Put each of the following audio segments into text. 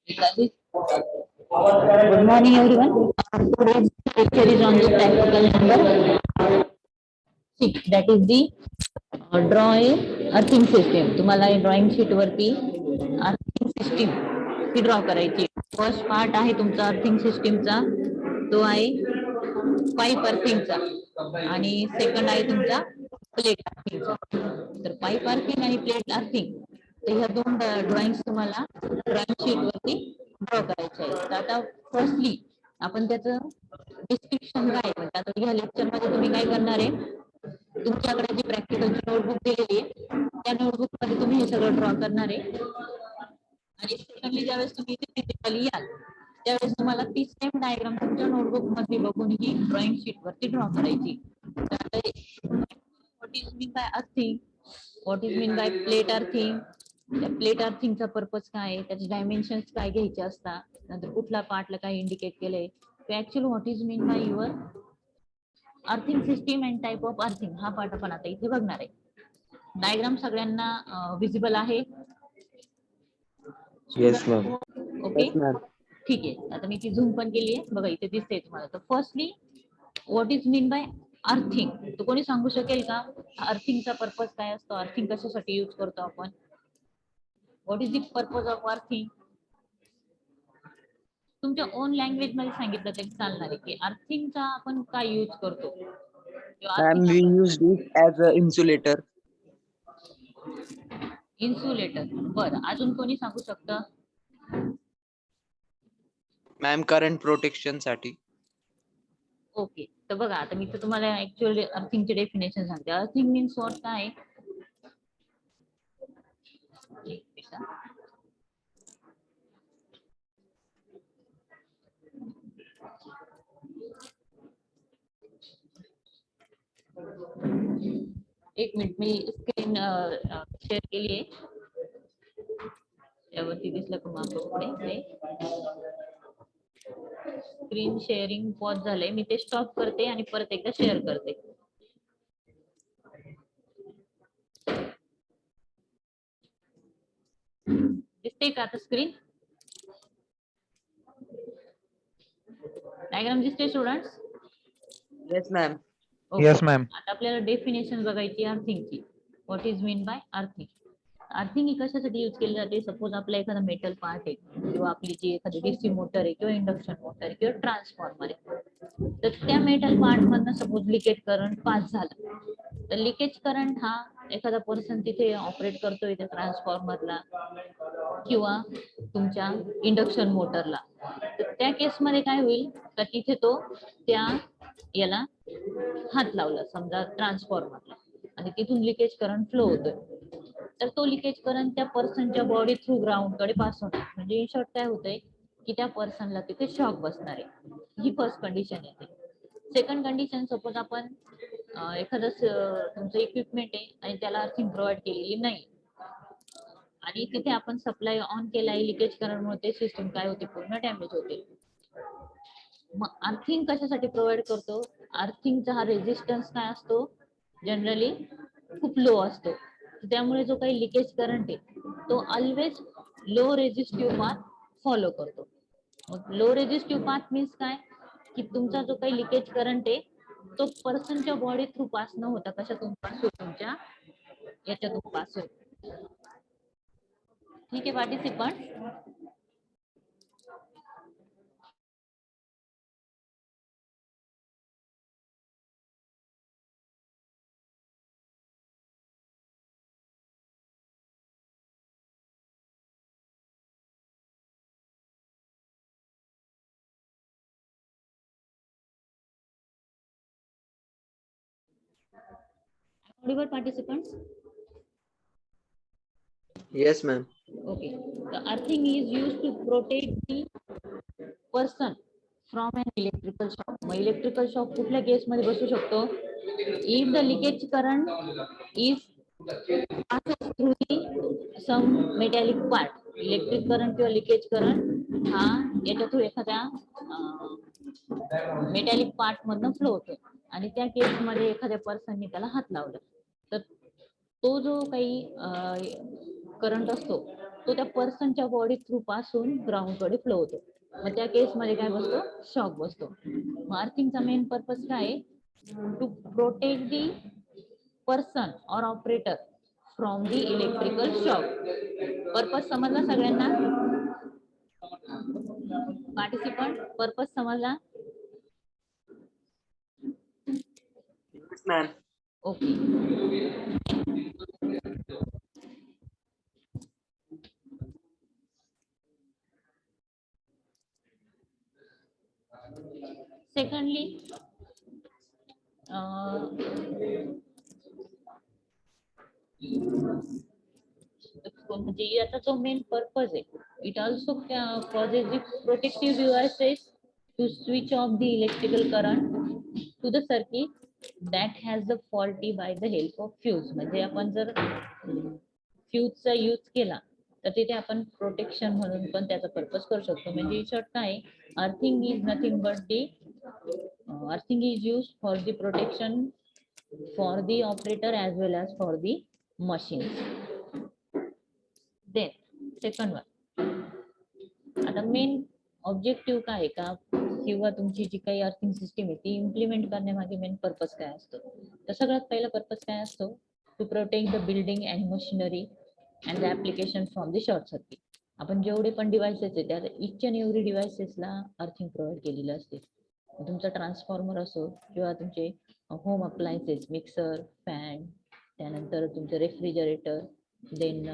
Good morning, everyone. Today's lecture is on the practical number 6. That is the draw a earthing system. तुम्हाला drawing sheet वरती earthing system ती draw करायची. First part आहे तुमचा earthing सिस्टीमचा, तो आहे पाईप अर्थिंगचा, आणि सेकंड आहे तुमचा प्लेट अर्थिंगचा. तर पाईप अर्थिंग आणि प्लेट अर्थिंग, तर ह्या दोन ड्रॉइंग तुम्हाला ड्रॉइंग शीट वरती ड्रॉ करायचे आहे. तर आता फर्स्टली आपण त्याचं डिस्क्रिप्शन काय आहे, आता ह्या लेक्चर मध्ये तुम्ही काय करणार आहे, तुमच्याकडे जी प्रॅक्टिकलची नोटबुक दिलेली आहे त्या नोटबुक मध्ये तुम्ही हे सगळं ड्रॉ करणार आहे. आणि सेकंडली ज्यावेळेस तुम्ही इथे फिजिकली याल त्यावेळेस तुम्हाला ती सेम डायग्राम तुमच्या नोटबुक मध्ये बघून ही ड्रॉइंग शीट वरती ड्रॉ करायची. What is mean by earthing, what is mean bye plate earthing, त्या प्लेट अर्थिंगचा पर्पज काय आहे, त्याचे डायमेन्शन्स काय घ्यायचे असतात, नंतर कुठल्या पार्टला काय इंडिकेट केलंय, actually what is mean by your earthing system and type of earthing, हा पार्ट आपण आता इथे बघणार आहे. डायग्राम सगळ्यांना विजिबल आहे? Yes ma'am. ओके, ठीक आहे. आता मी ती झूम पण केली आहे, बघा इथे दिसते तुम्हाला. तर firstly what is mean by earthing, तो कोणी सांगू शकेल का? अर्थिंगचा पर्पज काय असतो, अर्थिंग कशासाठी यूज करतो आपण? What is the purpose of earthing? तुमच्या ओन लँग्वेज मध्ये सांगितलं तरी चालणार आहे की अर्थिंगचा आपण काय यूज करतो. Ma'am, we used it as a insulator. Insulator, बरं. अजून कोणी सांगू शकतं? मॅम, करंट प्रोटेक्शन साठी. ओके, तर बघा आता मी तर तुम्हाला ऍक्च्युअली अर्थिंगचे डेफिनेशन सांगते. अर्थिंग मीन्स व्हॉट काय? एक मिनिट, मी स्क्रीन शेअर केली आहे, त्यावरती दिसलं का पुढे स्क्रीन शेअरिंग पॉज झालंय, मी ते स्टॉप करते आणि परत एकदा शेअर करते. दिसते का आता स्क्रीन? डायग्राम दिसते students? Yes ma'am. Yes ma'am. आता आपल्याला डेफिनेशन बघायची अर्थिंगची. What is mean by earthing? Earthing ही कशासाठी यूज केली जाते? सपोज आपला एखादा मेटल पार्ट आहे, किंवा आपली जी एखादी डीसी मोटर आहे, किंवा इंडक्शन मोटर आहे, किंवा ट्रान्सफॉर्मर आहे, तर त्या मेटल पार्ट मधनं सपोज लिकेज करंट पास झाला, तर लिकेज करंट हा एखादा पर्सन तिथे ऑपरेट करतोय त्या ट्रान्सफॉर्मरला किंवा तुमच्या इंडक्शन मोटरला, तर त्या केसमध्ये काय होईल, तर तिथे तो त्या याला हात लावला समजा ट्रान्सफॉर्मरला, आणि तिथून लिकेज करंट फ्लो होतोय, तर तो लिकेज करंट त्या पर्सनच्या बॉडी थ्रू ग्राउंड कडे पास होणार. म्हणजे इन शॉर्ट काय होतंय की त्या पर्सनला तिथे शॉक बसणार आहे. ही फर्स्ट कंडिशन येते. सेकंड कंडिशन, सपोज आपण एखादं तुमचं इक्विपमेंट आहे आणि त्याला अर्थिंग प्रोव्हाइड केलेली नाही, आणि तिथे आपण सप्लाय ऑन केलाय, लिकेज करंटमुळे ते सिस्टम काय होते, पूर्ण डॅमेज होते. मग अर्थिंग कशासाठी प्रोव्हाइड करतो? अर्थिंगचा हा रेजिस्टन्स काय असतो, जनरली खूप लो असतो, त्यामुळे जो काही लिकेज करंट आहे तो always low resistive path follow करतो. लो रेजिस्टिव्ह पाथ मीन्स काय, की तुमचा जो काही लिकेज करंट आहे तो पर्सनच्या बॉडी थ्रू पास न होता कशातून पास होतो, तुमच्या याच्यातून पास होतो. ठीक आहे participant? Audible participants? Yes ma'am. Okay, the earthing is used to protect the person from an electrical shock. मग इलेक्ट्रिकल शॉक कुठल्या केस मध्ये बसू शकतो? If the leakage current is passes through the some metallic part. Electric current किंवा leakage current हा याच्या through एखाद्या metallic part मधनं फ्लो होतो, आणि त्या केस मध्ये एखाद्या पर्सनने त्याला हात लावला, तर तो जो काही करंट असतो तो त्या पर्सनच्या बॉडी थ्रू पासून ग्राउंड कडे फ्लो होतो. मग त्या केस मध्ये काय बसतो, शॉक बसतो. मग अर्थिंगचा मेन पर्पज काय आहे, टू प्रोटेक्ट दी पर्सन और operator from the electrical shock. Purpose समजला सगळ्यांना? पार्टिसिपंट पर्पज समजला? Yes, ma'am. ओके. सेकंडली म्हणजे याचा जो मेन पर्पज आहे, it also causes the protective devices to switch off the electrical current to the circuit that has the faulty by the help of fuse. म्हणजे आपण जर फ्यूजचा use केला तर तिथे आपण प्रोटेक्शन म्हणून पण त्याचा पर्पज करू शकतो. म्हणजे शॉर्ट काय, earthing is nothing but the earthing is use for the protection for the operator as well as for the machines. Then second one, आता मेन ऑब्जेक्टिव्ह काय आहे का, किंवा तुमची जी काही अर्थिंग सिस्टीम आहे ती इम्प्लिमेंट करण्यामागे मेन पर्पज काय असतो. तर सगळ्यात पहिला पर्पज काय असतो, to protect the building and machinery and the application from the short circuit. आपण जेवढे पण डिव्हाइसेस आहे त्यात इच अँड एव्हरी डिव्हाइसेसला अर्थिंग प्रोव्हाइड केलेलं असते. तुमचा ट्रान्सफॉर्मर असो किंवा तुमचे होम अप्लायन्सेस, मिक्सर, फॅन, त्यानंतर तुमचं रेफ्रिजरेटर, देन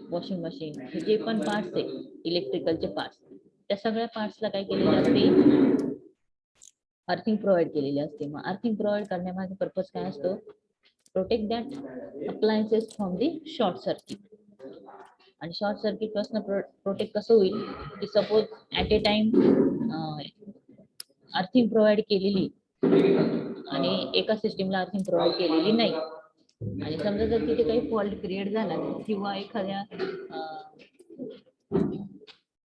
वॉशिंग मशीन, हे जे पण पार्ट्स आहे इलेक्ट्रिकलचे पार्ट्स, त्या सगळ्या पार्ट्सला काय केलेले असते, अर्थिंग प्रोव्हाइड केलेली असते. मग अर्थिंग प्रोव्हाइड करण्यामागे पर्पज काय असतो, protect that appliances from the short circuit. आणि शॉर्ट सर्किट पासून प्रोटेक्ट कसं होईल, की suppose at A time earthing provide केलेली आणि एका सिस्टीमला अर्थिंग प्रोव्हाइड केलेली नाही, आणि समजा जर तिथे काही फॉल्ट क्रिएट झाला किंवा एखाद्या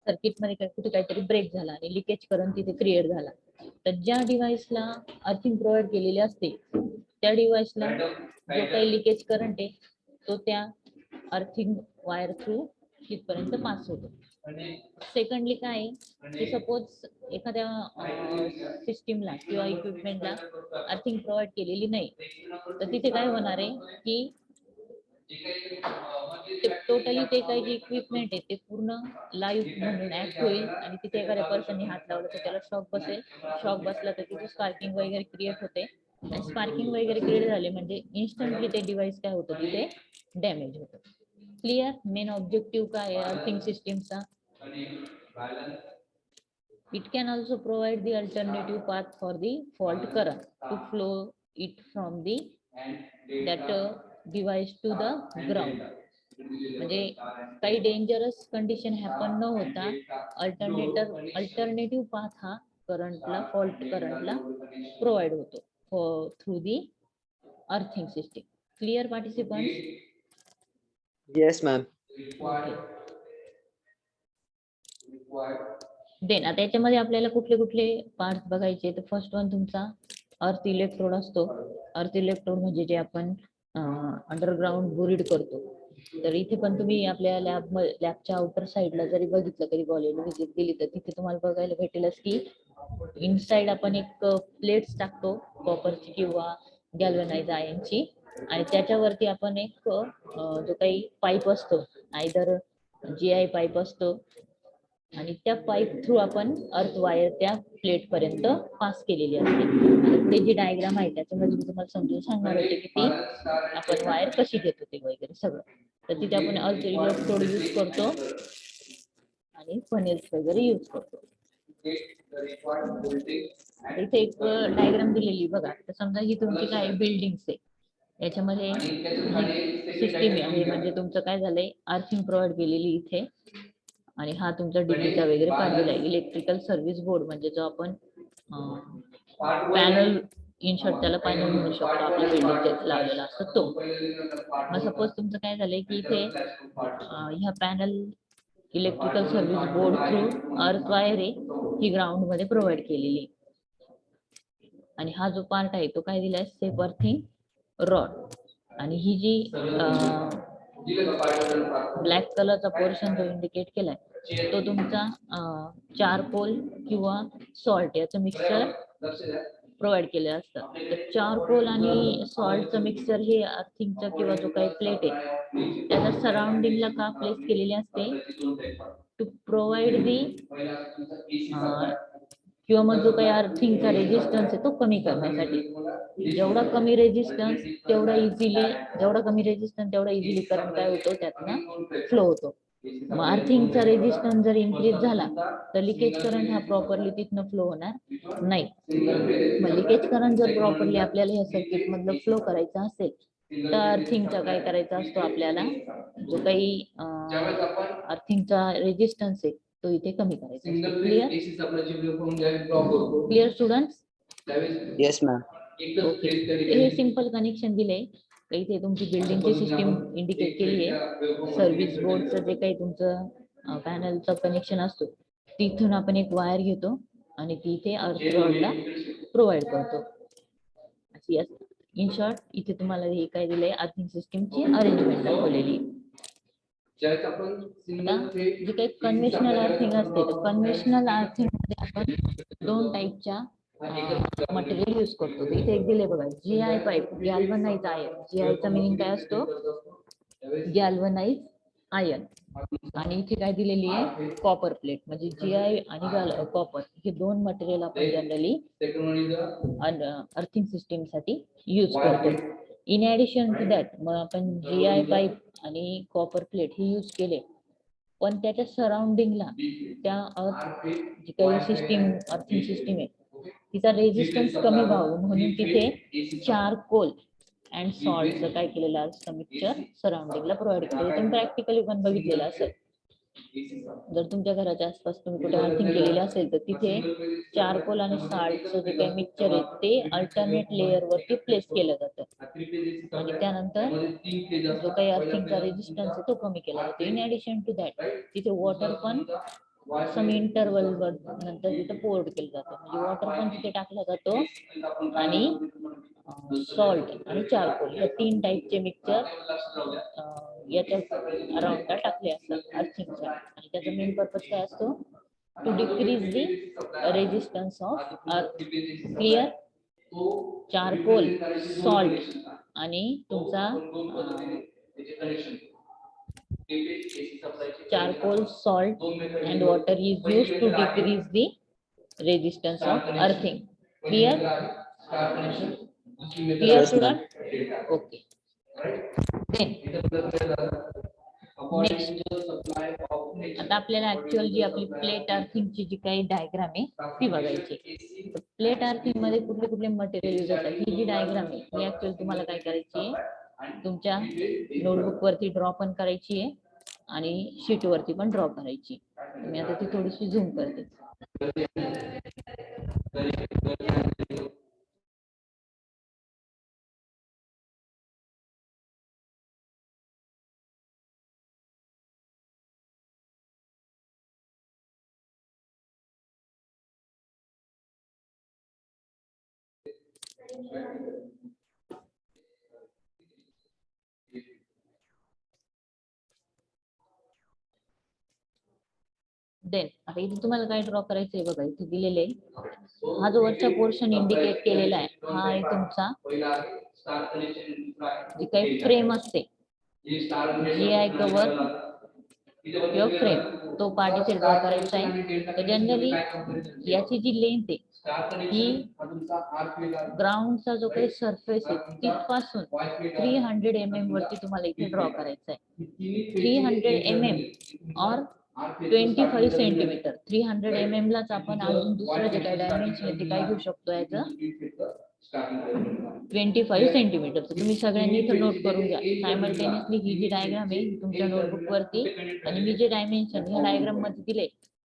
सर्किट मध्ये कुठे काहीतरी ब्रेक झाला आणि लिकेज करंट तिथे क्रिएट झाला, तर ज्या डिव्हाइसला अर्थिंग प्रोव्हाइड केलेली असते त्या डिव्हाइसला जो काही लिकेज करंट आहे तो त्या अर्थिंग वायर थ्रू तिथपर्यंत पास होतो. सेकंडली काय, की सपोज एखाद्या सिस्टीमला किंवा इक्विपमेंटला अर्थिंग प्रोव्हाइड केलेली नाही, तर तिथे काय होणार आहे की टोटली ते काही जे इक्विपमेंट आहे ते पूर्ण लाईव्ह म्हणून ऍक्ट होईल आणि तिथे एखाद्या पर्सनने हात लावला तर त्याला शॉक बसेल. शॉक बसला तर तिथे स्पार्किंग वगैरे क्रिएट होते, आणि स्पार्किंग वगैरे क्रिएट झाले म्हणजे इन्स्टंटली ते डिव्हाइस काय होतं, तिथे डॅमेज होतं. क्लिअर? मेन ऑब्जेक्टिव्ह काय आहे अर्थिंग सिस्टीमचा, it can also provide the alternative path for the fault current to flow it from the that device to the ground. म्हणजे काही डेंजरस कंडिशन हॅपन न होता अल्टरनेटिव्ह पाथ हा करंटला, फॉल्ट करंटला प्रोव्हाइड होतो through the earthing system. Clear participants? Yes, ma'am. Then आता याच्यामध्ये आपल्याला कुठले कुठले पार्ट्स बघायचे, तर फर्स्ट वन तुमचा अर्थ इलेक्ट्रोड असतो. अर्थ इलेक्ट्रोड म्हणजे जे आपण अंडरग्राउंड बुरीड करतो. तर इथे पण तुम्ही आपल्या लॅबच्या आउटर साइडला जरी बघितलं, कधी कॉलेजला व्हिजिट दिली तर तिथे तुम्हाला बघायला भेटेलच की इनसाइड आपण एक प्लेट्स टाकतो कॉपरची किंवा गॅल्वनाइज आयनची, आणि त्याच्यावरती आपण एक जो काही पाईप असतो, आयदर GI पाईप असतो, आणि त्या पाईप थ्रू आपण अर्थ वायर त्या प्लेट पर्यंत पास केलेली असते. पुढे जी डायग्राम आहे त्याच्यामध्ये मी तुम्हाला समजून सांगणार होते की ती आपण वायर कशी घेतो ते वगैरे सगळं. तर तिथे आपण अर्थ इलेक्ट्रोड यूज करतो आणि फनेल्स वगैरे यूज करतो. इथे एक डायग्राम दिलेली बघा. तर समजा ही तुमची काय बिल्डिंग्स आहे, याच्यामध्ये सिस्टीम आहे, म्हणजे तुमचं काय झालंय अर्थिंग प्रोव्हाइड केलेली इथे, आणि हा तुमचा डिग्रीचा वगैरे काढलेला आहे. इलेक्ट्रिकल सर्व्हिस बोर्ड म्हणजे जो आपण पॅनल इन शॉर्ट त्याला पॅनल म्हणू शकतो, आपल्या बिल्डिंगच्या लावलेला असतो तो. मग सपोज तुमचं काय झालंय की इथे ह्या panel electrical service board through earth wire आहे ही ग्राउंड मध्ये प्रोव्हाइड केलेली, आणि हा जो पार्ट आहे तो काय दिलाय, सेफ अर्थिंग रॉड. आणि ही जी ब्लॅक कलरचा पोर्शन जो इंडिकेट केलाय तो तुमचा चारकोल किंवा सॉल्ट याचं मिक्सचर प्रोव्हाइड केलं असतं. तर चारकोल आणि सॉल्टचं मिक्सचर हे अर्थिंगचा किंवा जो काही प्लेट आहे त्याच्या सराउंडिंगला का प्लेस केलेली असते टू प्रोव्हाइड दी किंवा मग जो काही अर्थिंगचा रेजिस्टन्स आहे तो कमी करण्यासाठी. जेवढा कमी रेजिस्टन्स तेवढा इझिली जेवढा कमी रेजिस्टन्स तेवढा इझिली करंट काय होतो त्यातनं फ्लो होतो. मग अर्थिंगचा रेजिस्टन्स जर इन्क्रीज झाला तर लिकेज करंट हा प्रॉपरली तिथनं फ्लो होणार नाही. मग लिकेज करंट जर प्रॉपरली आपल्याला या सर्किट मधलं फ्लो करायचा असेल तर अर्थिंगचा काय करायचा असतो आपल्याला जो काही अर्थिंगचा रेजिस्टन्स आहे तो इथे कमी करायचा असतो. Clear students? Yes, ma'am. Okay. हे सिंपल कनेक्शन दिले इथे तुमची बिल्डिंगची सिस्टीम इंडिकेट केली आहे. सर्व्हिस बोर्डचं जे काही तुमचं पॅनलचं कनेक्शन असतो तिथून आपण एक वायर घेतो आणि ती इथे अर्थ रॉडला प्रोव्हाइड करतो. अशी असते. इन शॉर्ट इथे तुम्हाला हे काय दिलंय अर्थिंग सिस्टीमची अरेंजमेंट दाखवलेली. जी काही कन्व्हेन्शनल अर्थिंग असते तर कन्व्हेन्शनल अर्थिंग मध्ये आपण दोन टाईपच्या मटेरियल यूज करतो. इथे एक दिले बघा GI पाईप गॅल्वनाइज आयर्न. GI चा मिनिंग काय असतो गॅल्वनाइज आयर्न. आणि इथे काय दिलेली आहे कॉपर प्लेट. म्हणजे GI आणि कॉपर हे दोन मटेरियल आपण जनरली अर्थिंग सिस्टीम साठी यूज करतो. इन ऍडिशन टू दॅट मग आपण GI पाईप आणि कॉपर प्लेट हे यूज केले पण त्याच्या सराउंडिंगला त्या जी काही सिस्टीम अर्थिंग सिस्टीम आहे तिचा रेजिस्टन्स कमी व्हावं म्हणून तिथे चारकोल अँड सॉल्टचं काय केलेलं असतं मिक्सचर सराउंडिंगला प्रोव्हाइड केलं. तुम्ही प्रॅक्टिकली पण बघितलेलं असेल. जर तुमच्या घराच्या आसपास तुम्ही कुठे अर्थिंग केलेले असेल तर तिथे चारकोल आणि सॉल्टचं जे काही मिक्सचर आहे ते अल्टरनेट लेअर वरती प्लेस केलं जातं आणि त्यानंतर जो काही अर्थिंगचा रेजिस्टन्स आहे तो कमी केला जातो. इन ऍडिशन टू दॅट तिथे वॉटर पण सम इंटरवल वर नंतर तिथे पोर्ट केलं जातं. म्हणजे वॉटर पण तिथे टाकला जातो आणि सॉल्ट आणि चारकोल या तीन टाईपचे मिक्सचर याच्या अराउंडला टाकले असतात अर्थिंगच्या. आणि त्याचा मेन पर्पज काय असतो to decrease the resistance of earth. Clear? Charcoal salt आणि तुमचा charcoal, salt and water is used to decrease the resistance of earthing. Clear? Clear, Yes, student? Okay. Then next आता आपल्याला ऍक्च्युअल जी आपली plate अर्थिंगची जी काही diagram आहे ती बघायची. Plate earthing मध्ये कुठले कुठले मटेरियल यूज होतात ही जी डायग्राम आहे ही ऍक्च्युअल तुम्हाला काय करायची आहे तुमच्या नोटबुक वरती ड्रॉ पण करायची आहे आणि शीट वरती पण ड्रॉ करायची. मी आता ती थोडीशी झूम करते. देन आता इथे तुम्हाला काय ड्रॉ करायचंय बघा इथे दिलेले हा जो वरचा पोर्शन इंडिकेट केलेला आहे हा आहे तुमचा जी काही फ्रेम असते GI कव्हर किंवा फ्रेम तो पार्ट इथे ड्रॉ करायचा आहे. तर जनरली याची जी लेंथ आहे ही ग्राउंडचा जो काही सरफेस आहे तिथपासून 300 mm वरती तुम्हाला इथे ड्रॉ करायचा आहे. 300 mm और 25 सेंटीमीटर. 300 mm लाच आपण अजून दुसरं जे काही डायमेन्शन ते काय घेऊ शकतो याचं 25 सेंटीमीटर. तुम्ही सगळ्यांनी इथं नोट करून घ्या. सायमल्टेनियसली ही जी डायग्राम आहे तुमच्या नोटबुक वरती आणि मी जे डायमेन्शन ह्या डायग्राम मध्ये दिले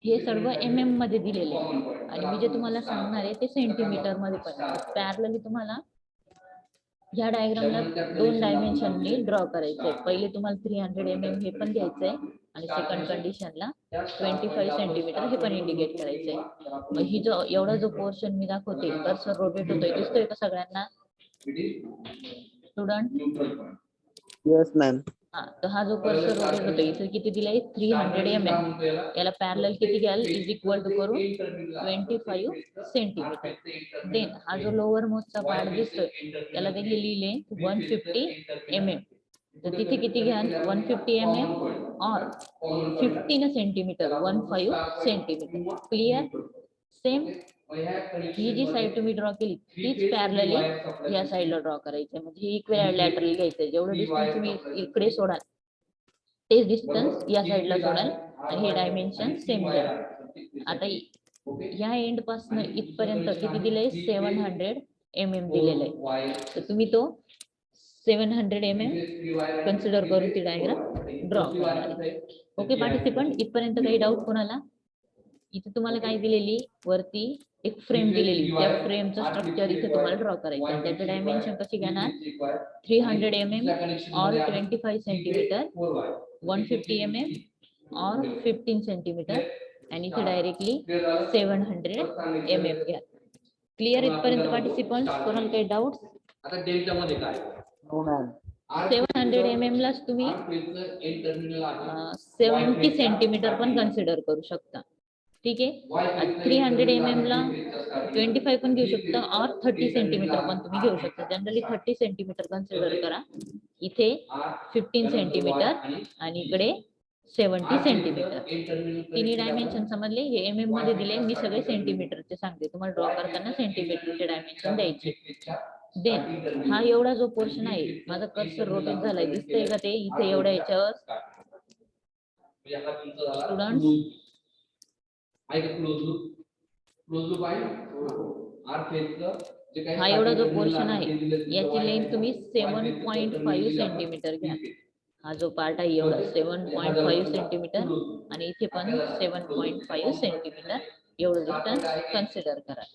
हे सर्व MM मध्ये दिलेले आहे आणि मी जे तुम्हाला सांगणार आहे ते सेंटीमीटर मध्ये पण. पॅरलली तुम्हाला ह्या डायग्रामला दोन डायमेन्शननी ड्रॉ करायचंय. पहिले तुम्हाला 300 mm हे पण घ्यायचंय आणि सेकंड कंडिशनला 25 सेंटीमीटर हे पण इंडिकेट करायचंय. मग ही जो एवढा जो पोर्शन मी दाखवते कर्सर रोटेट होतोय दिसतोय का सगळ्यांना स्टुडंट? Yes, ma'am. हा, तर हा जो कर्सर रोटेट होतो इथे किती दिलाय 300 याला पॅरलल किती घ्याल इज इक्वल टू करून 25 सेंटीमीटर. देन हा जो लोअर मोस्टचा पार्ट दिसतोय त्याला देखील लिहिले 150 तर तिथे किती घ्याल 150 और 15 सेंटीमीटर 15 सेंटीमीटर. क्लिअर. सेम ही जी साईड तुम्ही ड्रॉ केली तीच पॅरलली या साईडला ड्रॉ करायची म्हणजे इक्विलॅटरल घ्यायचं. जेवढं डिस्टन्स तुम्ही इकडे सोडाल तेच डिस्टन्स या साईडला सोडाल आणि हे डायमेन्शन सेम घ्या. आता या एंड पासून इथपर्यंत किती दिलंय 700 दिलेलं आहे. तर तुम्ही तो 700 कन्सिडर करून ती डायग्राम ड्रॉ करणार आहे. ओके पार्टिसिपंट, इथपर्यंत काही डाऊट कोणाला? इथे तुम्हाला काय दिलेली वरती एक फ्रेम दिलेली, त्या फ्रेमचं स्ट्रक्चर इथे तुम्हाला ड्रॉ करायचं आहे. त्याचे डायमेन्शन कशी घेणार 300 और 25 सेंटीमीटर 150 और 15 सेंटीमीटर आणि इथे डायरेक्टली 700 घ्या. क्लिअर इथपर्यंत पार्टिसिपंट? कोणाला काही डाऊट? आता डेल्टा मध्ये काय? No, ma'am. 700 लाच तुम्ही 70 सेंटीमीटर पण कन्सिडर करू शकता. ठीक आहे. 300 ला 25 पण घेऊ शकता और 30 सेंटीमीटर पण तुम्ही घेऊ शकता. जनरली 30 सेंटीमीटर कन्सिडर करा. इथे 15 सेंटीमीटर आणि इकडे 70 सेंटीमीटर. तिन्ही डायमेन्शन समजले. हे MM मध्ये दिले, मी सगळे सेंटीमीटरचे सांगते. तुम्हाला ड्रॉ करताना सेंटीमीटरचे डायमेन्शन द्यायचे. देन हा एवढा जो पोर्शन आहे माझा कर्सर रोटेट झालाय दिसतंय का ते इथे एवढ्या याच्यावर स्टुडंट हा एवढा जो पोर्शन आहे याची लेंथ तुम्ही 7.5 सेंटीमीटर घ्या. हा जो पार्ट आहे एवढा 7.5 सेंटीमीटर आणि इथे पण 7.5 सेंटीमीटर एवढं डिस्टन्स कन्सिडर करा.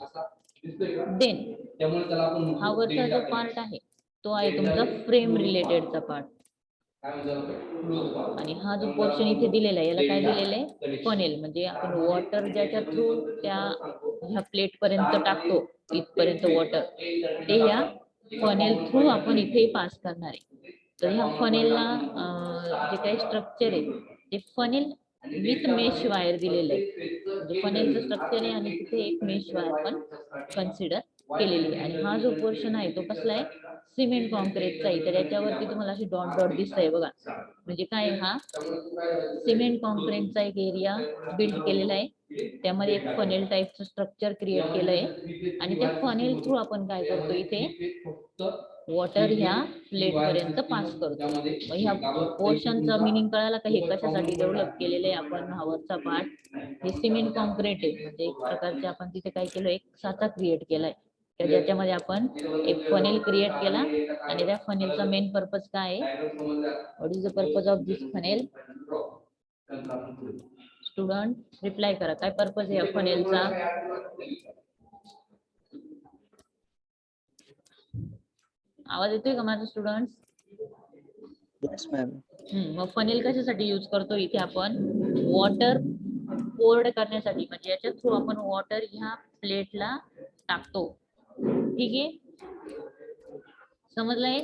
देन हा वरचा जो पार्ट आहे तो आहे तुमचा फ्रेम रिलेटेडचा पार्ट आणि हा जो पोर्शन इथे दिलेला आहे याला काय दिलेलं आहे फनेल. म्हणजे आपण वॉटर ज्याच्या थ्रू त्या ह्या प्लेट पर्यंत टाकतो इथपर्यंत वॉटर ते ह्या फनेल थ्रू आपण इथे पास करणार आहे. तर ह्या फनेलला जे काही स्ट्रक्चर आहे ते फनेल विथ मेश वायर दिलेलं आहे. म्हणजे फनेलचं स्ट्रक्चर आहे आणि तिथे एक मेश वायर पण कन्सिडर केलेली आहे. आणि हा जो पोर्शन आहे तो कसला आहे सिमेंट कॉन्क्रीटचा आहे. तर याच्यावरती तुम्हाला अशी डॉट डॉट दिसतंय बघा. म्हणजे काय हा सिमेंट कॉन्क्रीटचा एक एरिया बिल्ड केलेला आहे. त्यामध्ये एक फनेल टाईपचं स्ट्रक्चर क्रिएट केलंय आणि त्या फनेल थ्रू आपण काय करतो इथे वॉटर ह्या प्लेट पर्यंत पास करतो. मग ह्या पोर्शनचं मिनिंग कळायला का हे कशासाठी डेव्हलप केलेलं आहे आपण हा वरचा पार्ट हे सिमेंट कॉन्क्रीट आहे. म्हणजे एक प्रकारचे आपण तिथे काय केलं एक साचा क्रिएट केलाय ज्याच्यामध्ये आपण एक फनेल क्रिएट केला आणि त्या फनेलचा मेन पर्पज काय आहे what is the purpose of this funnel? Student reply करा काय पर्पज आहे फनेलचा? आवाज येतोय का माझा स्टुडंट? Yes, ma'am. मग फनेल कशासाठी यूज करतो इथे आपण वॉटर पोर्ड करण्यासाठी. म्हणजे याच्या थ्रू आपण वॉटर ह्या प्लेटला टाकतो. ठीक आहे, समजलंय?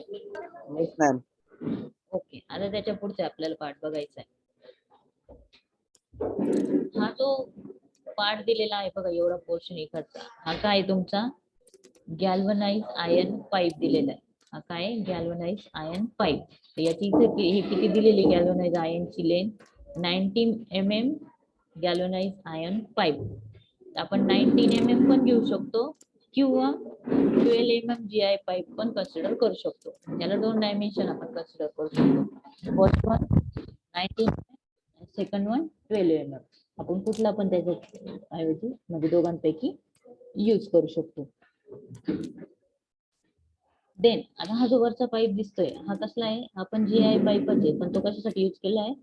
Yes, ma'am. ओके. आता त्याच्या पुढचे आपल्याला पार्ट बघायचा आहे. हा जो पार्ट दिलेला आहे बघा एवढा पोर्शन इकडचा हा काय तुमचा गॅल्वनाइज आयर्न पाईप दिलेला आहे. हा काय गॅल्वनाइज आयर्न पाईप. याची इथे हे किती दिलेली गॅल्वनाइज आयर्नची लेंथ 19 गॅल्वनाइज आयर्न पाईप. आपण 19 पण घेऊ शकतो किंवा 12 GI पाईप पण कन्सिडर करू शकतो. त्याला दोन डायमेन्शन आपण कन्सिडर करू शकतो. फर्स्ट वन 19 सेकंड वन 12 आपण कुठला पण त्याच्या ऐवजी म्हणजे दोघांपैकी यूज करू शकतो. देन आता हा जो वरचा पाईप दिसतोय हा कसला आहे आपण GI पाईपच आहे पण तो कशासाठी यूज केला आहे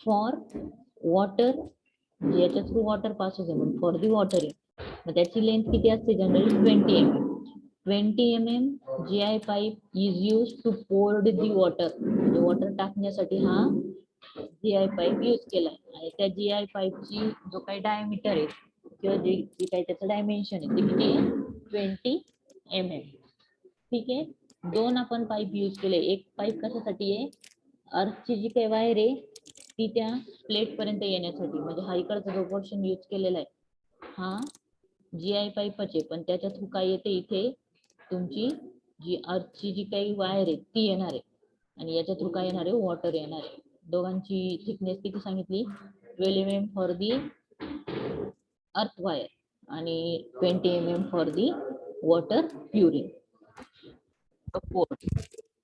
फॉर वॉटर याच्या थ्रू वॉटर पास होते म्हणून फॉर दी वॉटरिंग. मग त्याची लेंथ किती असते generally 20 mm GI pipe is use to poured the water. म्हणजे वॉटर टाकण्यासाठी हा GI पाईप यूज केलाय आणि त्या GI पाईपची जो काही डायमीटर आहे किंवा जे काही त्याचं डायमेन्शन आहे ते किती आहे 20 mm. ठीक आहे, दोन आपण पाईप यूज केले. एक पाईप कशासाठी आहे अर्थची जी काही वायर आहे ती त्या प्लेट पर्यंत येण्यासाठी, म्हणजे हा इकडचा जो पोर्शन यूज केलेला आहे हा GI पाईपच आहे, पण त्याच्या थ्रू काय येते, इथे तुमची जी अर्थची जी काही वायर आहे ती येणार आहे आणि याच्या थ्रू काय येणार आहे, वॉटर येणार आहे. दोघांची थिकनेस किती सांगितली, 12 mm for the earth wire आणि 20 mm for the water pouring port.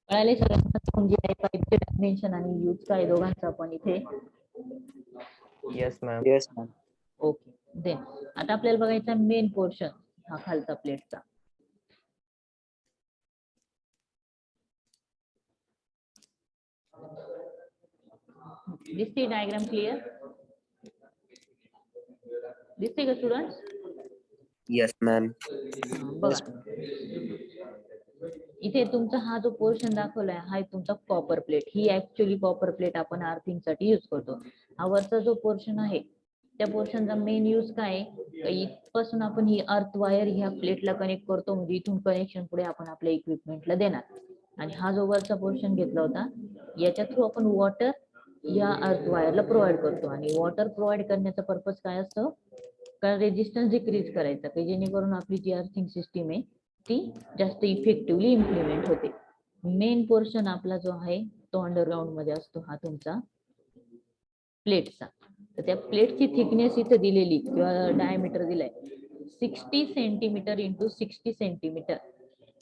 कळाले सगळ्यांना GI पाईपचे डायमेन्शन आणि यूज काय दोघांचा पण इथे. Yes, ma'am. Yes, ma'am. Okay, then आता आपल्याला बघायचा मेन पोर्शन हा खालचा प्लेटचा. दिसते डायग्राम क्लिअर, दिसते का स्टुडंट? Yes, ma'am. बघा इथे तुमचा हा जो पोर्शन दाखवलाय हा तुमचा कॉपर प्लेट, ही ऍक्च्युअली कॉपर प्लेट आपण अर्थिंग साठी युज करतो. हा वरचा जो पोर्शन आहे त्या पोर्शनचा मेन यूज काय आहे, इथपासून आपण ही अर्थ वायर ह्या प्लेटला कनेक्ट करतो, म्हणजे इथून कनेक्शन पुढे आपण आपल्या इक्विपमेंटला देणार. आणि हा जो वरचा पोर्शन घेतला होता याच्या थ्रू आपण वॉटर या अर्थ वायरला प्रोव्हाइड करतो. आणि वॉटर प्रोव्हाइड करण्याचा पर्पज काय असतं, कारण रेजिस्टन्स डिक्रीज करायचा, की जेणेकरून आपली जी अर्थिंग सिस्टीम आहे ती जास्त इफेक्टिव्हली इम्प्लिमेंट होते. मेन पोर्शन आपला जो आहे तो अंडरग्राउंड मध्ये असतो हा तुमचा प्लेटचा. तर त्या प्लेटची थिकनेस इथे दिलेली किंवा डायमीटर दिलाय 60 सेंटीमीटर इंटू 60 सेंटीमीटर.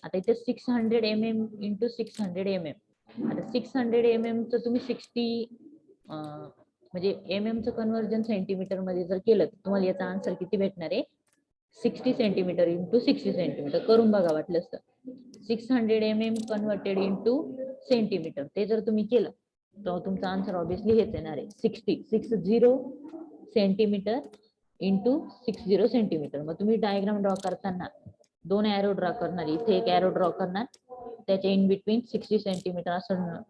आता इथे 600 mm इंटू 600 mm. आता 600 mm चं तुम्ही 60 म्हणजे mm चं कन्वर्जन सेंटीमीटर मध्ये जर केलं तर तुम्हाला याचा आन्सर किती भेटणार आहे, 60 सेंटीमीटर इंटू 60 सेंटीमीटर. करून बघा वाटलंच तर. 600 mm कन्वर्टेड इंटू सेंटीमीटर ते जर तुम्ही केलं तर तुमचा आन्सर ऑब्विसली हेच येणार आहे, 60 सेंटीमीटर इंटू 60 सेंटीमीटर. मग तुम्ही डायग्राम ड्रॉ करताना दोन एरो ड्रॉ करणार, इथे एक एरो ड्रॉ करणार, त्याच्या इन बिटवीन 60 सेंटीमीटर असं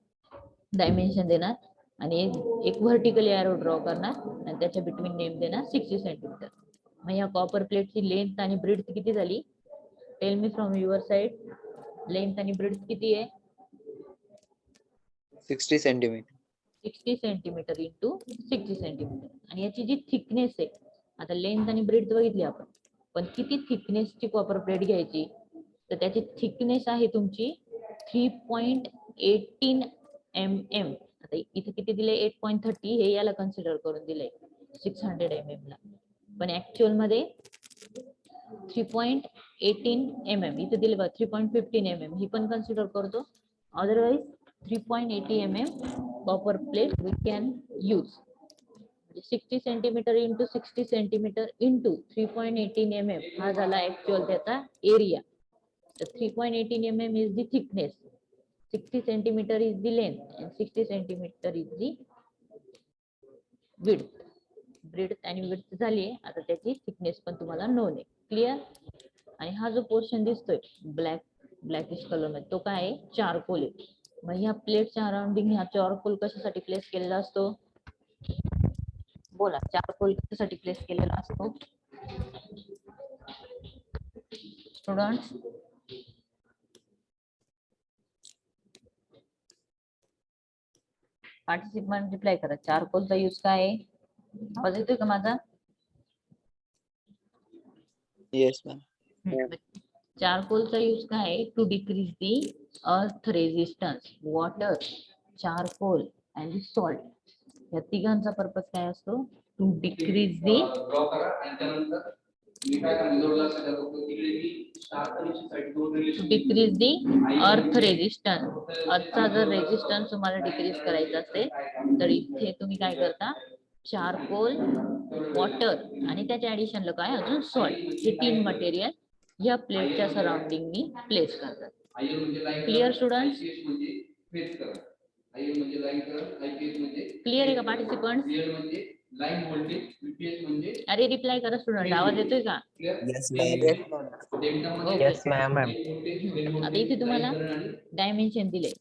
डायमेन्शन देणार आणि एक व्हर्टिकल एरो ड्रॉ करणार आणि त्याच्या बिटवीन नेम देणार 60 सेंटीमीटर. मग या कॉपर प्लेटची लेंथ आणि ब्रेड्थ किती झाली, tell me from your side, length आणि ब्रेड्थ किती आहे? 60 centimeter. 60 centimetre into 60 centimetre. आणि याची जी थिकनेस आहे, आता लेंथ आणि ब्रेड्थ बघितली आपण, पण किती थिकनेसची कॉपर प्लेट घ्यायची, तर त्याची थिकनेस आहे तुमची 3.18 mm. आता इथे किती दिले, 8.30, हे याला कन्सिडर करून दिलंय 600 mm ला, पण ऍक्च्युअल मध्ये 3.18 mm इथे दिले बघा, 3.15 mm ही पण कन्सिडर करतो. Otherwise 3.80 mm copper plate we can use. 60 centimetre into 60 centimetre into 3.18 mm हा झाला ऍक्च्युअल त्याचा एरिया. तर 3.18 mm is the thickness, 60 centimetre is the length and 60 centimetre is the width. Breadth आणि विड्थ झाली. आता त्याची थिकनेस पण तुम्हाला नोन आहे. क्लिअर? आणि हा जो पोर्शन दिसतोय ब्लॅकिश कलर मध्ये तो काय आहे, चारकोल आहे. मग ह्या प्लेटच्या अराउंडिंग ह्या चारकोल कशासाठी प्लेस केलेला असतो, बोला, चारकोल कशासाठी प्लेस केलेला असतो स्टुडंट्स? पार्टिसिपंट रिप्लाय करा, चारकोलचा यूज काय आहे? आवाज येतोय का माझा? Yes, ma'am. चारकोलचा यूज काय आहे, टू डिक्रीज दी अर्थ resistance, water, charcoal and salt. या तिघांचा पर्पज काय असतो, टू डिक्रीज दी अर्थ रेजिस्टन्स. अर्थचा जर रेजिस्टन्स तुम्हाला डिक्रीज करायचा असेल तर इथे तुम्ही काय करता, चारकोल, वॉटर आणि त्याच्या ऍडिशनला काय अजून सॉल्ट, हे तीन मटेरियल या प्लेटच्या सराउंडिंगनी प्लेस करतात. Clear students? क्लिअर आहे का पार्टिसिपंट? अरे रिप्लाय करा स्टुडंट, आवाज येतोय का? Yes, ma'am. Yes, ma'am. Yes, ma'am. आता इथे तुम्हाला डायमेन्शन दिले,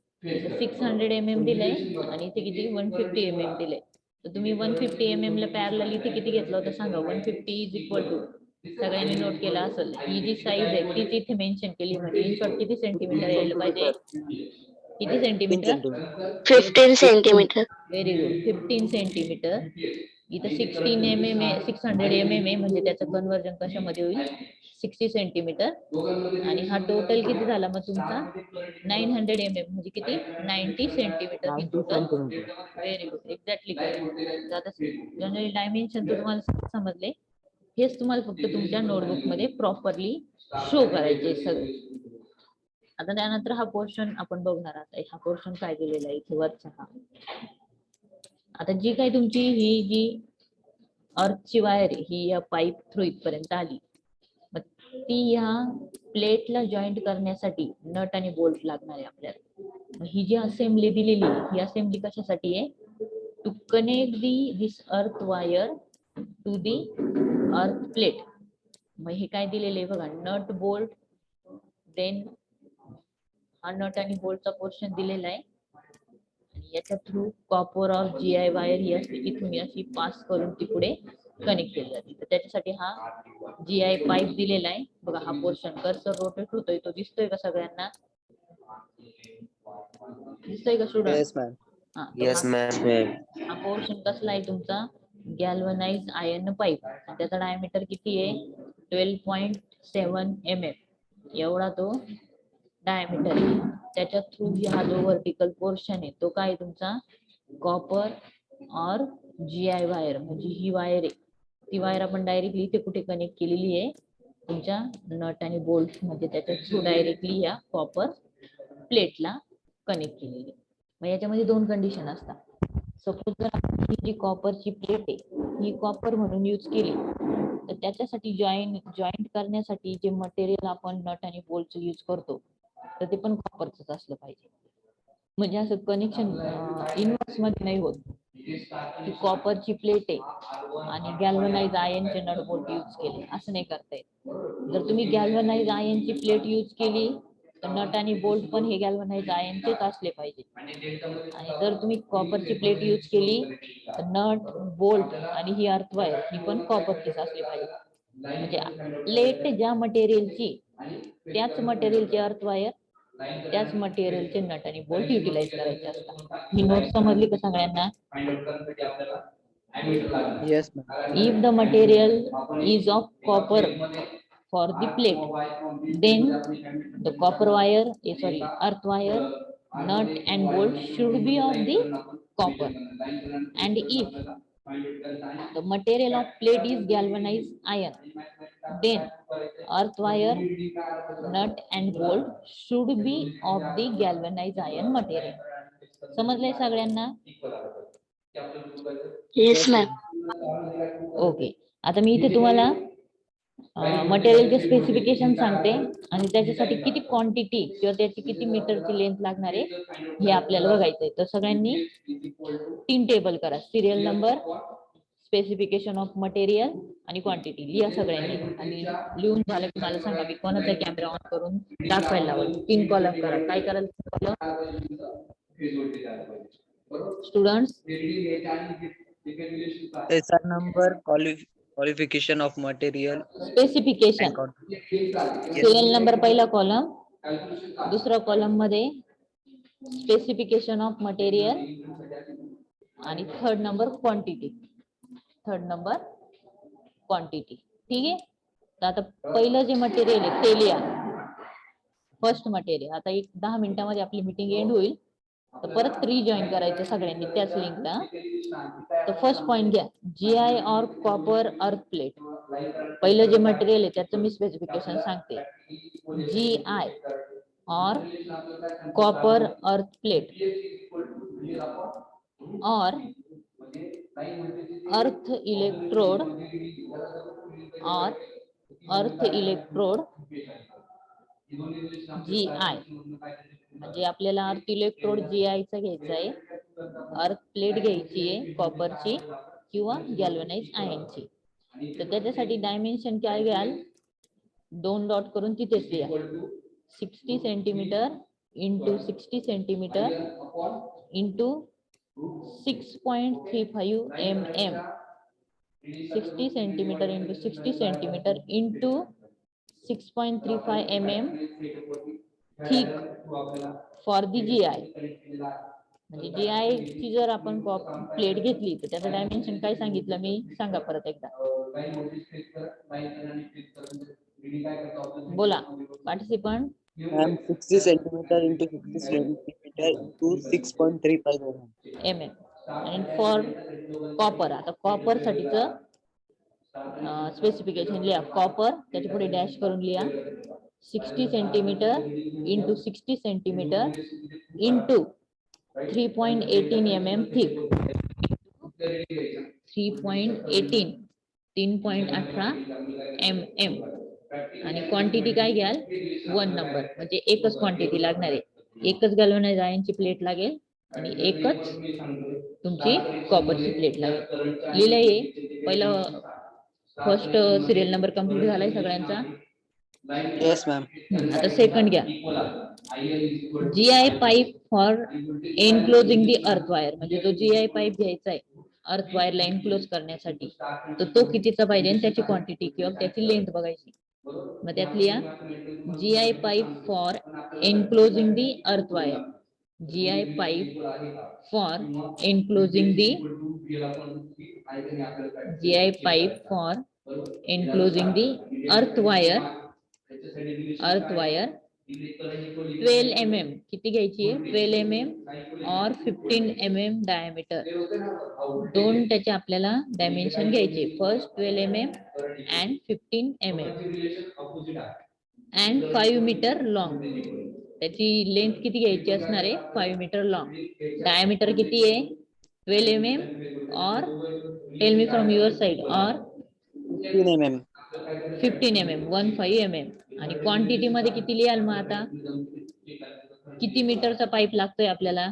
600 mm दिलंय आणि इथे किती 150 mm दिले. तर तुम्ही 150 mm ला पॅरलल इथे किती घेतलं होतं सांगा. 150 इज इक्वल टू, सगळ्यांनी नोट केला असेल, ही जी साईज आहे तीच इथे मेन्शन केली, म्हणजे इन शॉर्ट किती सेंटीमीटर यायला पाहिजे, किती 15 centimetre? centimeter. 15 centimeter. Very good. 15 centimetre. इथं 16 mm आहे, 600 mm आहे, म्हणजे त्याचं कन्वर्जन कशामध्ये होईल? 60 सेंटीमीटर. आणि हा टोटल किती झाला मग तुमचा? 900 mm म्हणजे किती? 90 सेंटीमीटर ही 90 total. centimeter. Very good. Exactly. आता जनरल डायमेन्शन तुम्हाला समजले. हेच तुम्हाला फक्त तुमच्या नोटबुक मध्ये प्रॉपरली शो करायचे सगळे. आता त्यानंतर हा पोर्शन आपण बघणार आहोत. हा पोर्शन काय दिलेला आहे इथे वरचा हा. आता जी काही तुमची ही जी अर्थची वायर आहे ही या पाईप थ्रू इथपर्यंत आली, मग ती ह्या प्लेटला जॉईंट करण्यासाठी नट आणि बोल्ट लागणार आहे आपल्याला. मग ही जी असेंब्ली दिलेली आहे, ही असेंब्ली कशासाठी आहे? To connect this earth wire to the अर्थ प्लेट. मग हे काय दिलेले आहे बघा, नट बोल्ट, देन हा नट आणि बोल्टचा पोर्शन दिलेला आहे. आणि याच्या थ्रू कॉपर और GI वायर ही अशी इथून अशी पास करून ती पुढे कनेक्ट केली जाते. तर त्याच्यासाठी हा GI पाईप दिलेला आहे बघा. हा पोर्शन कर्सर रोटेट होतोय, तो दिसतोय का सगळ्यांना? दिसतोय का student? Yes, ma'am. Yes, ma'am. हा पोर्शन कसला आहे तुमचा? गॅल्वनाइज आयर्न पाईप. त्याचा डायमीटर किती आहे? 12.7 mm एवढा तो डायमीटर आहे. त्याच्या थ्रू हा जो व्हर्टिकल पोर्शन आहे तो काय तुमचा? कॉपर और GI वायर, म्हणजे ही वायर आहे. ती वायर आपण डायरेक्टली इथे कुठे कनेक्ट केलेली आहे? तुमच्या नट आणि बोल्ट म्हणजे त्याच्या थ्रू डायरेक्टली या कॉपर प्लेटला कनेक्ट केलेली आहे. मग याच्यामध्ये दोन कंडिशन असतात. सपोज जर आपण ही जी कॉपरची प्लेट आहे ही कॉपर म्हणून यूज केली, तर त्याच्यासाठी जॉईंट करण्यासाठी जे मटेरियल आपण नट आणि बोल्टचं यूज करतो तर ते पण कॉपरच असलं पाहिजे. म्हणजे असं कनेक्शन इनवर्स मध्ये नाही होत की कॉपरची प्लेट आहे आणि गॅल्वनाइज आयनचे नट बोल्ट यूज केले, असं नाही करता येत. जर तुम्ही गॅल्वनाइज आयनची प्लेट यूज केली तर नट आणि बोल्ट पण हे गॅल्वनाइज आयनचेच असले पाहिजे. आणि जर तुम्ही कॉपरची प्लेट यूज केली तर नट, बोल्ट आणि ही अर्थ वायर ही पण कॉपरचीच असली पाहिजे. म्हणजे प्लेट ज्या मटेरियलची त्याच मटेरियलची अर्थ वायर, त्याच मटेरियलचे नट आणि बोल्ट युटिलाइज करायचे असतात. ही नोट समजली का सगळ्यांना? Yes, ma'am. If the material is of copper for the plate, then the copper wire, earth wire, nut and bolt should be of the copper. And if the material of plate is galvanized iron, then earth wire, nut and bolt should be of the galvanized iron material. समजलंय सगळ्यांना? Yes, ma'am. Okay. आता मी इथे तुम्हाला मटेरियलचे specification सांगते आणि त्याच्यासाठी किती quantity किंवा त्याची किती मीटरची लेंथ लागणार आहे हे आपल्याला बघायचंय. तर सगळ्यांनी 3 टेबल करा. Serial number, specification of material आणि क्वांटिटी लिहा सगळ्यांनी. आणि लिहून झालं की मला सांगा, मी कोणाचा कॅमेरा ऑन करून दाखवायला लावल. 3 कॉलम करा. काय कराल students? SI number, qualification of material, specification. and quantity. Serial number पहिला कॉलम, दुसरा कॉलम मध्ये स्पेसिफिकेशन ऑफ मटेरियल आणि थर्ड नंबर क्वांटिटी. ठीक आहे. तर आता पहिलं जे मटेरियल आहे ते लिहा. First material. आता 10 मिनिटांमध्ये आपली मीटिंग एंड होईल, तर परत रिजॉईन करायचं सगळ्यांनी त्याच लिंकला. तर फर्स्ट पॉइंट घ्या, GI और कॉपर अर्थ प्लेट. पहिलं जे मटेरियल आहे त्याचं मी स्पेसिफिकेशन सांगते. GI और कॉपर अर्थ प्लेट और अर्थ इलेक्ट्रोड GI. म्हणजे आपल्याला अर्थ इलेक्ट्रोड GI चा घ्यायचा आहे, अर्थ प्लेट घ्यायची आहे कॉपरची किंवा गॅल्वनाइज आयनची. तर त्याच्यासाठी डायमेन्शन काय घ्याल? 2 डॉट करून तिथेच लिहा. 60 centimetre into 60 centimetre into 6.35 mm. 60 centimetre into 60 centimetre into 6.35 mm thick for the GI. म्हणजे GI ची जर आपण प्लेट घेतली तर त्याचं डायमेन्शन काय सांगितलं मी, सांगा परत एकदा. बोला participant. Ma'am, 60 centimeter into 60 centimeter into 6.35 mm. आणि फॉर कॉपर, आता कॉपर साठीच स्पेसिफिकेशन लिहा. कॉपर त्याच्या पुढे डॅश करून लिहा. 60 centimetre into 60 centimetre into 3.18 mm thick. 3.18 3.18 mm. आणि क्वांटिटी काय घ्याल, 1 नंबर, म्हणजे एकच क्वांटिटी लागणार आहे. एकच गॅल्वनाइज्ड आयनची प्लेट लागेल आणि एकच तुमची कॉपरची प्लेट लागेल. लिहिलंय पहिलं. फर्स्ट सिरियल नंबर कंप्लीट झालाय सगळ्यांचा. Yes, ma'am. आता सेकंड घ्या. GI pipe for enclosing the earth wire, म्हणजे जो GI पाईप घ्यायचा आहे अर्थ वायरला एनक्लोज करण्यासाठी, तर तो कितीचा पाहिजे आणि त्याची क्वांटिटी किंवा त्याची लेंथ बघायची. मग त्यात लिहा GI पाईप फॉर एनक्लोजिंग दी अर्थ wire. GI pipe for enclosing the GI pipe for enclosing the earth wire 12 mm. किती घ्यायची आहे, 12 mm और 15 mm डायमीटर. दोन त्याचे आपल्याला डायमेन्शन घ्यायचे. First 12 mm and 15 mm and 5 metre long. त्याची लेंथ किती घ्यायची असणार आहे, 5 मीटर लॉंग. डायमीटर किती आहे, 12 mm और tell me from your side, और 15 mm. 15 mm 15 mm. आणि क्वांटिटी मध्ये किती लिहाल मग आता, किती मीटरचा पाईप लागतोय आपल्याला,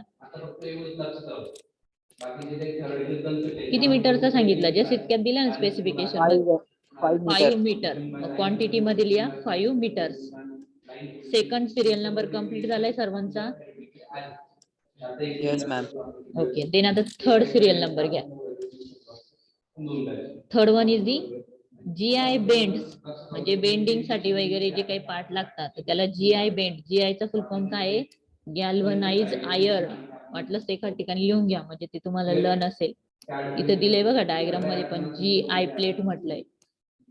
किती मीटरचा सांगितलं, जस्ट इतक्यात दिलं ना स्पेसिफिकेशन, 5 meter. 5 मीटर. क्वांटिटी मध्ये लिहा 5 metres. Second serial number complete झालाय सर्वांचा. Yes, ma'am. ओके, देन आता थर्ड सिरियल नंबर घ्या. Third one is the GI bends, म्हणजे बेंडिंग साठी वगैरे जे काही पार्ट लागतात तर त्याला GI बेंड. GI चा फुल फॉर्म काय आहे, गॅल्व्हनाइज आयर्न. वाटलंच एका ठिकाणी लिहून घ्या म्हणजे ते तुम्हाला लर्न असेल. इथे दिलंय बघा डायग्राम मध्ये पण GI प्लेट म्हटलंय.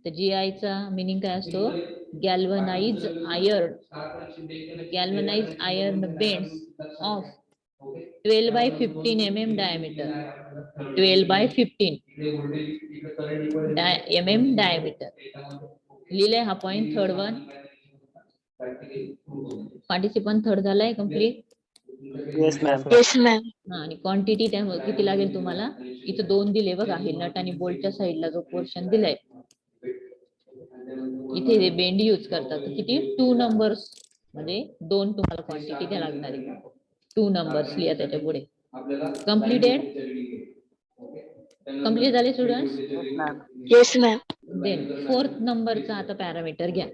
तर GI चा मिनिंग काय असतो, galvanize iron. Galvanize iron bends of 12 by 15 mm diameter. 12 by 15 mm diameter. लिहिलंय हा point third one. Participant third झालाय complete. Yes, ma'am. Yes, ma'am. आणि क्वांटिटी त्यामुळे किती लागेल तुम्हाला, इथं 2 दिले बघा, हे नट आणि बोल्टच्या साईडला जो पोर्शन दिलाय इथे हे बेंड यूज करतात. किती, 2 नंबर्स मध्ये 2 तुम्हाला क्वांटिटी द्या लागणार आहे. 2 नंबर्स लिहा त्याच्या पुढे. कम्प्लीटेड, कम्प्लीट झाले students. Yes, ma'am. Yes, ma'am. Then fourth नंबरचा आता पॅरामीटर घ्या.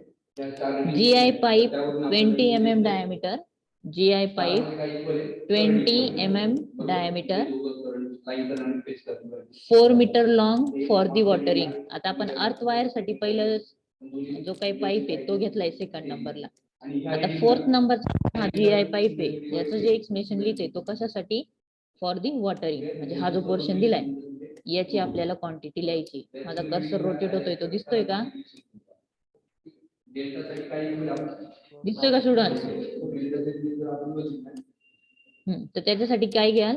GI pipe 20 mm diameter. GI pipe 20 mm diameter, 4 metre long for the watering. आता आपण अर्थ वायर साठी पहिलं जो काही पाईप आहे तो घेतलाय सेकंड नंबरला. आता फोर्थ नंबरचा हा GI पाईप आहे, याचं जे एक्सप्लेनेशन लिहिते तो कशासाठी, फॉर दी वॉटरिंग. म्हणजे हा जो पोर्शन दिलाय याची आपल्याला क्वांटिटी लिहायची. माझा कर्सर रोटेट होतोय, तो दिसतोय का, दिसतोय का स्टुडंट्स. तर त्याच्यासाठी काय घ्याल,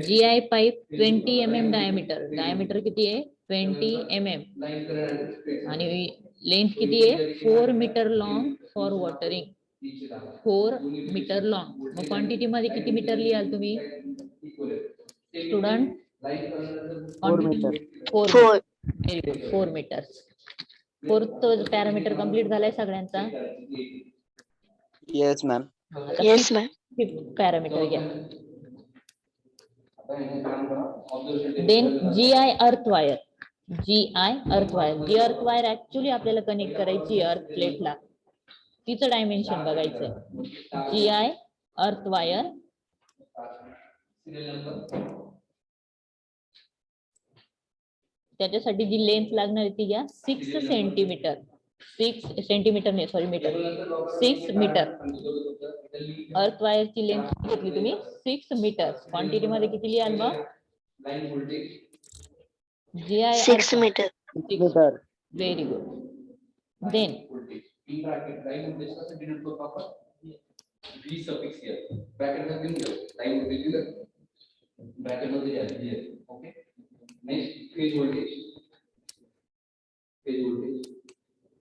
GI pipe 20 mm diameter. Diameter किती आहे, 20 mm आणि लेंथ किती आहे, 4 metre long for watering. 4 metre long. मग क्वांटिटी मध्ये किती मीटर लिहाल तुम्ही student, 4 meter. 4. 4. Very good, 4 meters. Fourth parameter complete झालाय सगळ्यांचा. Yes, ma'am. Yes, ma'am. Fifth parameter घ्या. Then GI earth wire. GI earth wire, G earth wire actually आपल्याला connect करायची अर्थ प्लेटला, तिचं डायमेन्शन बघायचंय. GI अर्थ वायर त्याच्यासाठी जी लेंथ लागणार आहे ती घ्या 6 सेंटीमीटर. 6 सेंटीमीटर नाही, सॉरी मीटर, 6 मीटर. अर्थ वायरची लेंथ घेतली तुम्ही 6 मीटर. क्वांटिटी मध्ये किती लिहाल मग? GI 6 meter. meter. Very good. Then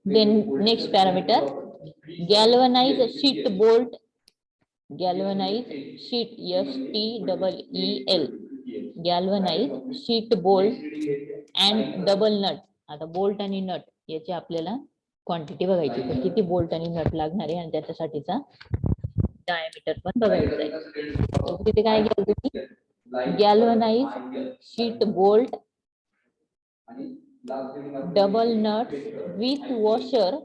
then next parameter, galvanized sheet bolt, galvanized sheet, STEEL, galvanized sheet bolt and double nut. आता बोल्ट आणि नट याची आपल्याला क्वांटिटी बघायची, तर किती बोल्ट आणि नट लागणार आहे आणि त्याच्यासाठीचा डायमीटर पण बघायचा आहे. तर तिथे काय घ्याल तुम्ही? Galvanize sheet bolt, double nut with washer,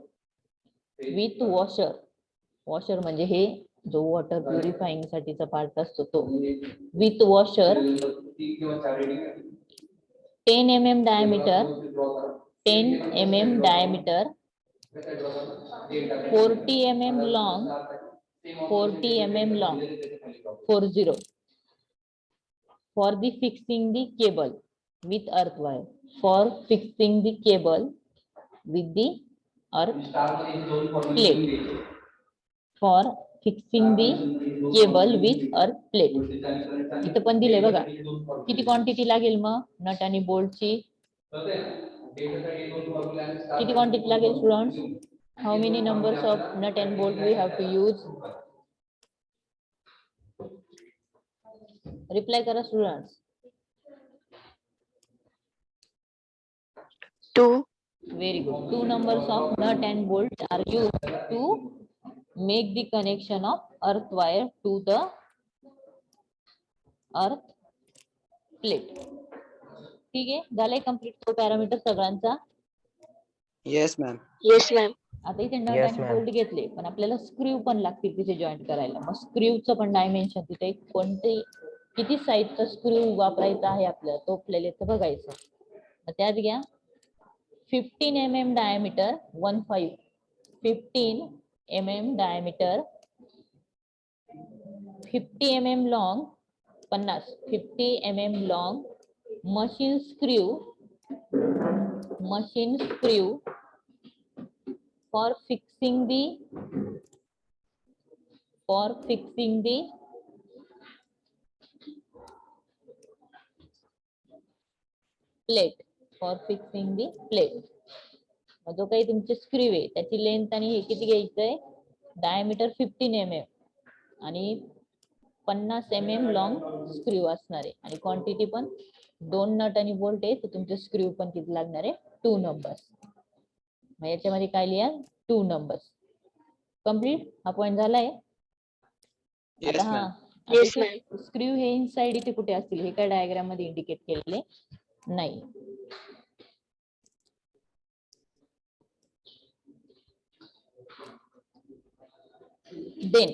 washer म्हणजे हे जो वॉटर प्युरिफाइंग साठीचा पार्ट असतो तो, with washer, 10 mm diameter, 10 mm diameter, 40 mm long, 40 mm long, 40, for the fixing the cable with earth wire, for fixing the cable with the earth plate, for fixing the cable with earth plate. इथं पण दिले बघा किती quantity लागेल मग nut आणि बोल्टची, किती क्वांटिटी लागेल students? How many numbers of nut and bolt we have to use? Reply करा students. 2. Very good. 2 numbers of nut and bolt are used to make the connection of earth wire to the earth plate. ठीक आहे, झालंय complete तो parameter सगळ्यांचा. Yes, ma'am. Yes, ma'am. आता इथे nut Yes, आणि ma'am. Bolt घेतले, पण आपल्याला स्क्रू पण लागतील तिथे जॉईंट करायला. मग स्क्रूचं पण डायमेन्शन तिथे कोणते किती साईजचा स्क्रू वापरायचा आहे आपल्याला, तो आपल्याला इथे बघायचं. मग त्यात घ्या 15 mm diameter, 15 mm diameter, 50 mm long, 50 mm long machine screw for fixing the plate, for fixing the plate. मग जो काही तुमचे स्क्रू आहे त्याची लेंथ आणि हे किती घ्यायचंय? डायमीटर 15 mm आणि 50 mm लॉंग स्क्रू असणार आहे. आणि क्वांटिटी पण 2 नट आणि बोल्ट आहे, तर तुमचे स्क्रू पण किती लागणार आहे? 2 नंबर्स. मग याच्यामध्ये काय लिहा? 2 नंबर्स. कम्प्लीट हा पॉइंट झालाय. Yes, आता ma'am. Yes, ma'am. स्क्रू हे इनसाइड इथे कुठे असतील हे काय डायग्राम मध्ये इंडिकेट केलेले नाही. देन